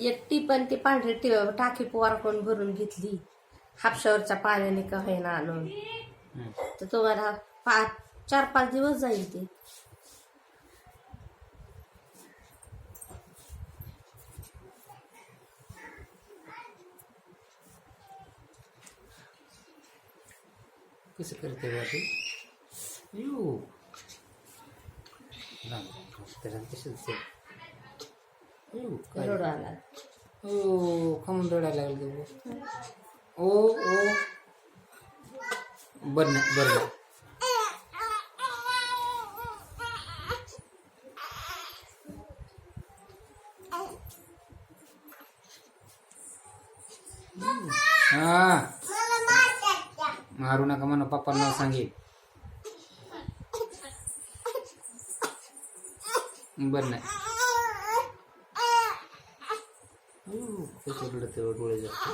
एकटी पण ती पांढरी टाकी पोवार कोण भरून घेतली हापशावरच्या पाण्याने का होईना आणून. तर तुम्हाला 4-5 दिवस जाईल ते. कसं करते बाबी यू तसंच रडू आला. ओ कमून रडायला लागलं. ओ ओ बरं नाही बरं नाही. हा मारू नका म्हणा पप्पांना सांगेल. बरं नाही कसं रडत डोळे जास्त.